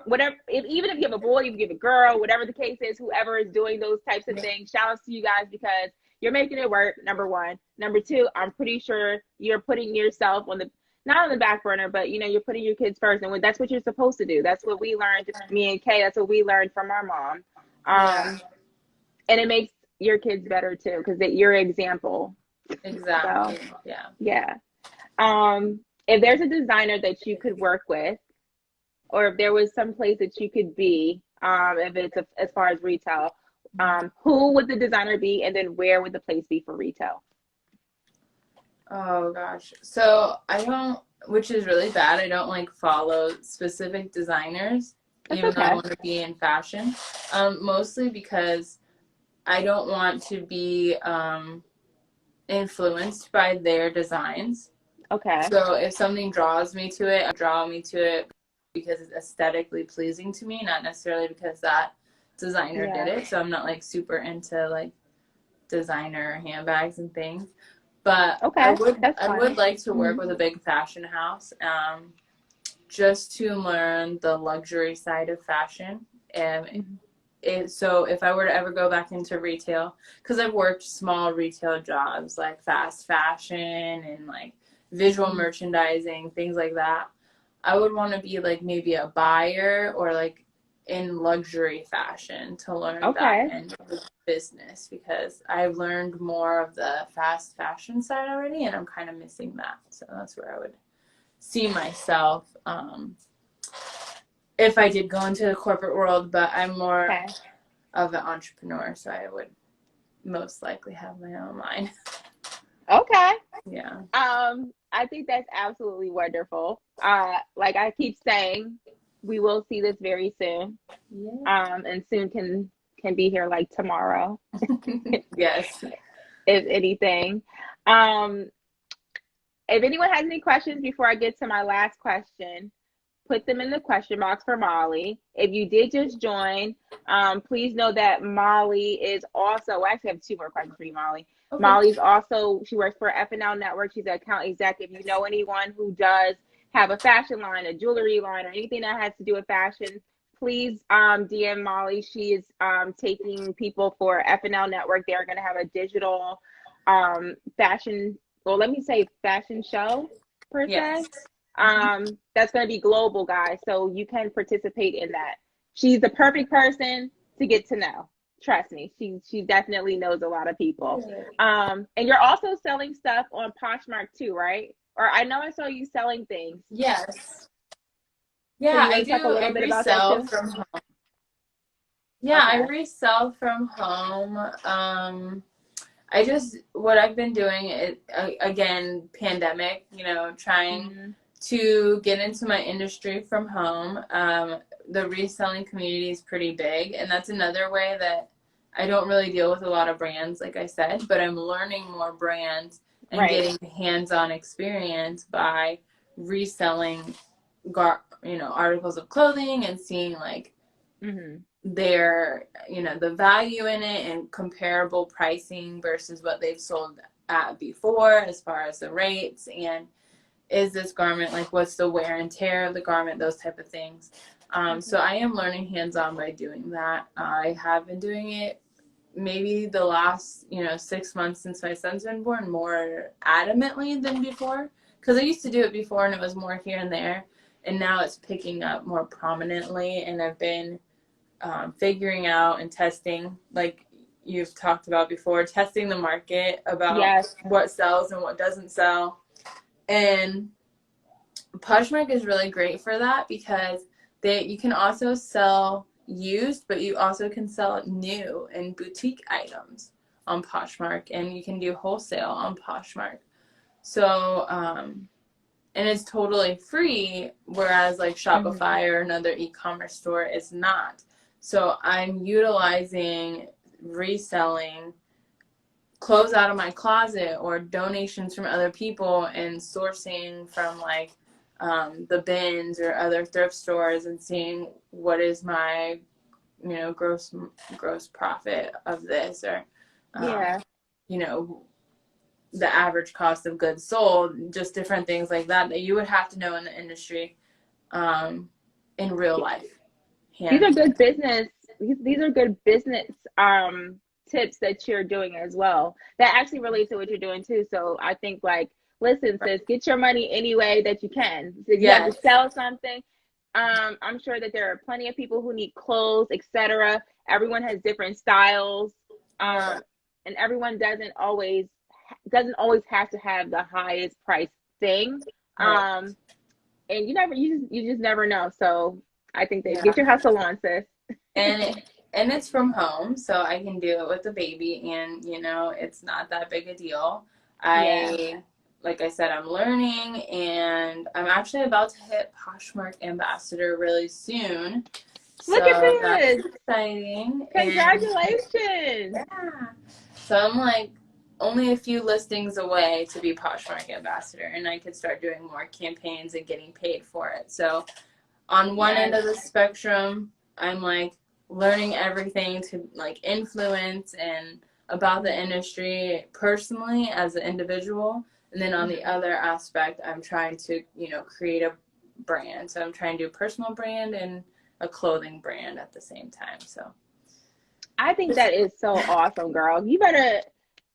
whatever, even if you have a boy, if you have a girl, whatever the case is, whoever is doing those types of things, shout outs to you guys, because you're making it work, number one. Number two, I'm pretty sure you're putting yourself not on the back burner, but, you know, you're putting your kids first. And that's what you're supposed to do. That's what we learned, me and Kay, that's what we learned from our mom. And it makes your kids better too, because you're an example. Exactly. So, yeah. If there's a designer that you could work with, or if there was some place that you could be, if it's as far as retail, who would the designer be, and then where would the place be for retail? Oh gosh. So I don't, which is really bad, I don't like follow specific designers. That's even though I want to be in fashion. Mostly because I don't want to be influenced by their designs. Okay. So if something draws me to it, draw me to it because it's aesthetically pleasing to me, not necessarily because that designer did it. So I'm not like super into like designer handbags and things. But I would like to work with a big fashion house, just to learn the luxury side of fashion. And so if I were to ever go back into retail, because I've worked small retail jobs like fast fashion and like visual merchandising, things like that, I would want to be like maybe a buyer or like in luxury fashion to learn that end of the business, because I've learned more of the fast fashion side already, and I'm kind of missing that. So that's where I would see myself if I did go into the corporate world, but I'm more of an entrepreneur, so I would most likely have my own line. Okay. Yeah. I think that's absolutely wonderful. Like I keep saying, we will see this very soon. And soon can be here like tomorrow. Yes. If anything. If anyone has any questions before I get to my last question, put them in the question box for Molly. If you did just join, please know that Molly is also, I actually have two more questions for you, Molly. Okay. Molly's also, she works for FNL Network. She's an account exec. If you know anyone who does have a fashion line, a jewelry line, or anything that has to do with fashion, please DM Molly. She is taking people for FNL Network. They are going to have a digital fashion, well, let me say fashion show per se. That's going to be global, guys. So you can participate in that. She's the perfect person to get to know. Trust me, she definitely knows a lot of people. And you're also selling stuff on Poshmark too, right? Or I know I saw you selling things. Yes. So Yeah, you I want to talk a do. little I bit about that resell too? from home. Yeah, I Okay. resell from home. I just, what I've been doing is, again, pandemic, you know, trying to get into my industry from home. The reselling community is pretty big, and that's another way that I don't really deal with a lot of brands, like I said, but I'm learning more brands and Right. getting hands-on experience by reselling, articles of clothing and seeing like their, the value in it and comparable pricing versus what they've sold at before as far as the rates, and is this garment, like, what's the wear and tear of the garment, those type of things. So I am learning hands-on by doing that. I have been doing it maybe the last 6 months since my son's been born more adamantly than before, because I used to do it before and it was more here and there, and now it's picking up more prominently, and I've been figuring out and testing, like you've talked about before, testing the market about what sells and what doesn't sell. And Poshmark is really great for that because you can also sell used, but you also can sell new and boutique items on Poshmark, and you can do wholesale on Poshmark. So, and it's totally free, whereas like Shopify or another e-commerce store is not. So I'm utilizing reselling clothes out of my closet or donations from other people and sourcing from like the bins or other thrift stores and seeing what is my gross profit of this, or the average cost of goods sold, just different things like that you would have to know in the industry in real life. These are good business. These are good business tips that you're doing as well. That actually relates to what you're doing too. So I think, like, listen, sis, get your money any way that you can. So if you have to sell something, I'm sure that there are plenty of people who need clothes, etc. Everyone has different styles, and everyone doesn't always have to have the highest price thing. And you just never know. So I think that get your hustle on, sis. And it's from home, so I can do it with the baby, and it's not that big a deal. Like I said, I'm learning, and I'm actually about to hit Poshmark Ambassador really soon. Look at this! That's exciting. Congratulations! So I'm like only a few listings away to be Poshmark Ambassador, and I could start doing more campaigns and getting paid for it. So on one end of the spectrum, I'm like learning everything to like influence and about the industry personally as an individual. And then on the other aspect, I'm trying to, create a brand. So I'm trying to do a personal brand and a clothing brand at the same time. So I think that is so awesome, girl. Listen,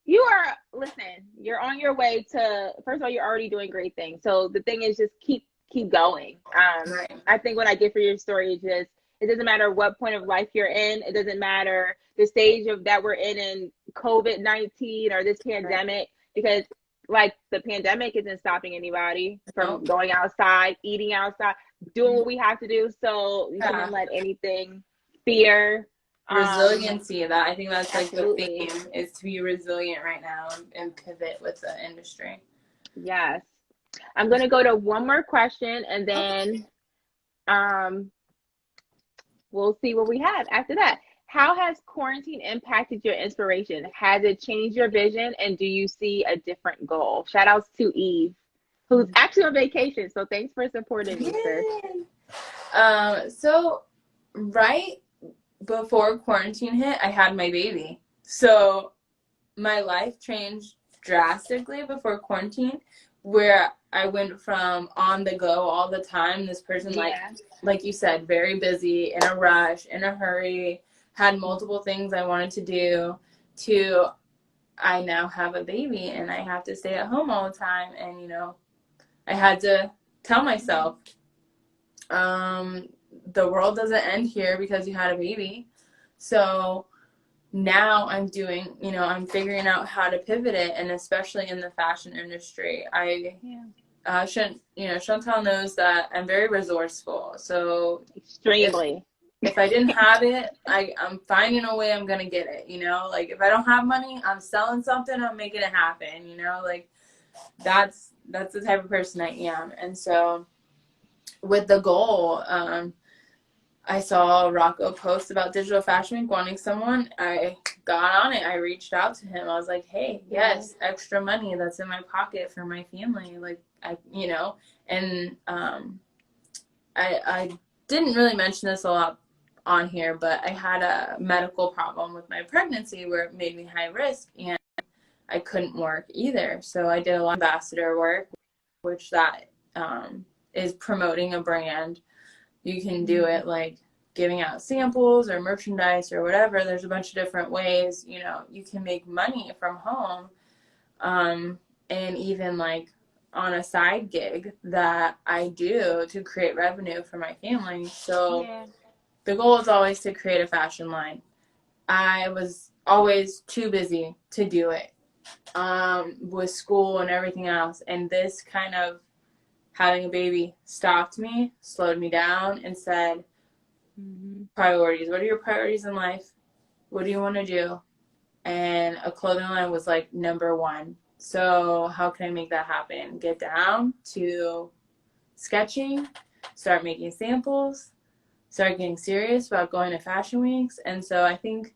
you're on your way to, first of all, you're already doing great things. So the thing is just keep going. I think what I get for your story is just, it doesn't matter what point of life you're in. It doesn't matter the stage of that we're in COVID-19 or this pandemic, because like the pandemic isn't stopping anybody from going outside, eating outside, doing what we have to do. So you shouldn't let anything fear. Resiliency, that I think that's like the theme, is to be resilient right now and pivot with the industry. Yes. I'm going to go to one more question, and then we'll see what we have after that. How has quarantine impacted your inspiration? Has it changed your vision, and do you see a different goal? Shout outs to Eve, who's actually on vacation. So thanks for supporting me, sis. So right before quarantine hit, I had my baby. So my life changed drastically before quarantine, where I went from on the go all the time, this person like you said, very busy, in a rush, in a hurry, had multiple things I wanted to do, to I now have a baby and I have to stay at home all the time. And, you know, I had to tell myself, the world doesn't end here because you had a baby. So now I'm doing, you know, I'm figuring out how to pivot it, and especially in the fashion industry. Chantel knows that I'm very resourceful. So extremely. If I didn't have it, I'm finding a way I'm going to get it, you know? Like, if I don't have money, I'm selling something, I'm making it happen, you know? Like, that's the type of person I am. And so with the goal, I saw Rocco post about Digital Fashion Week wanting someone. I got on it. I reached out to him. I was like, hey, yes, extra money that's in my pocket for my family. Like, and I didn't really mention this a lot on here, but I had a medical problem with my pregnancy where it made me high risk, and I couldn't work either. So I did a lot of ambassador work, which that is promoting a brand. You can do it like giving out samples or merchandise or whatever. There's a bunch of different ways, you know, you can make money from home. And even like on a side gig that I do to create revenue for my family. So the goal is always to create a fashion line. I was always too busy to do it, with school and everything else. And this kind of having a baby stopped me, slowed me down, and said, priorities. What are your priorities in life? What do you want to do? And a clothing line was like number one. So how can I make that happen? Get down to sketching, start making samples, start getting serious about going to fashion weeks. And so I think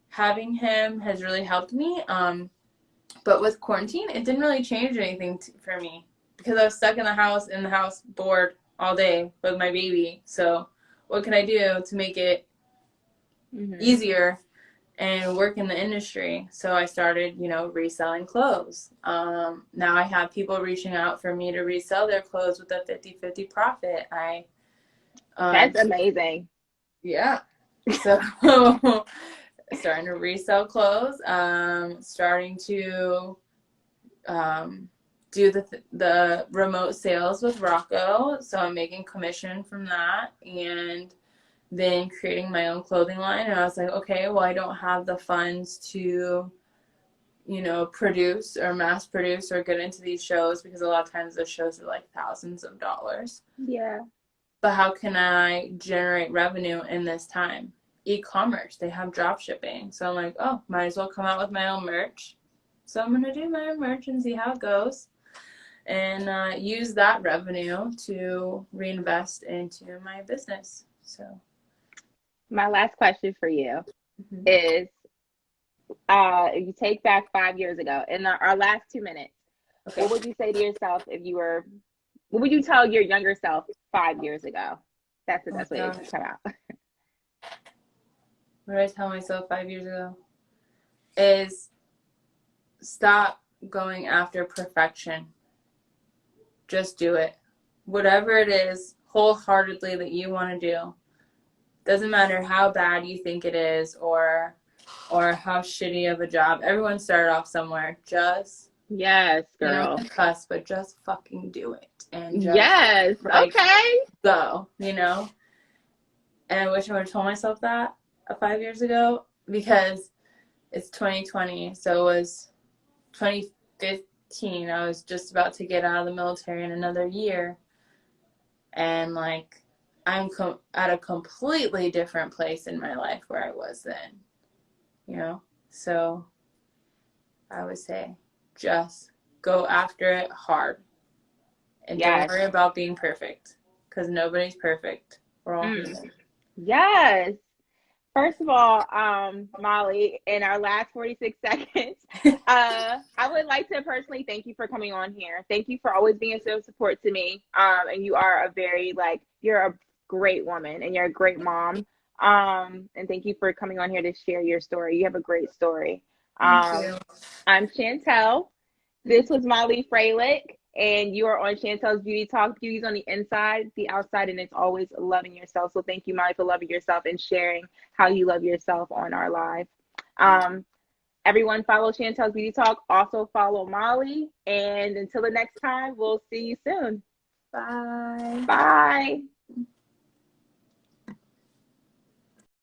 having him has really helped me. But with quarantine, it didn't really change anything for me because I was stuck in the house, bored all day with my baby. So what can I do to make it easier and work in the industry? So I started, reselling clothes. Now I have people reaching out for me to resell their clothes with a 50-50 profit. That's amazing. Yeah. So starting to resell clothes, starting to do the remote sales with Rocco. So I'm making commission from that, and then creating my own clothing line. And I was like, okay, well, I don't have the funds to, produce or mass produce or get into these shows, because a lot of times those shows are like thousands of dollars. Yeah. But how can I generate revenue in this time? E-commerce, they have drop shipping. So I'm like, oh, might as well come out with my own merch. So I'm going to do my own merch and see how it goes, and use that revenue to reinvest into my business. So my last question for you is, if you take back 5 years ago, in our last 2 minutes, what would you say to yourself what would you tell your younger self 5 years ago? That's the best way to come out. What did I tell myself 5 years ago? Is stop going after perfection. Just do it. Whatever it is, wholeheartedly, that you want to do. Doesn't matter how bad you think it is or how shitty of a job. Everyone started off somewhere. Just girl. Cuss, but just fucking do it. And just, go, And I wish I would have told myself that 5 years ago, because it's 2020. So it was 2015. I was just about to get out of the military in another year. And I'm at a completely different place in my life where I was then, So I would say just go after it hard. And don't worry about being perfect, because nobody's perfect. We're all human. Yes. First of all, Molly, in our last 46 seconds, I would like to personally thank you for coming on here. Thank you for always being so support to me. And you are you're a great woman, and you're a great mom. And thank you for coming on here to share your story. You have a great story. Thank you. I'm Chantel. This was Molly Fralick. And you are on Chantel's Beauty Talk. Beauty's on the inside, the outside, and it's always loving yourself. So thank you, Molly, for loving yourself and sharing how you love yourself on our live. Everyone follow Chantel's Beauty Talk. Also follow Molly. And until the next time, we'll see you soon. Bye. Bye.